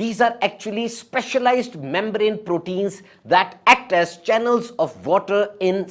These are actually specialized membrane proteins that act as channels of water in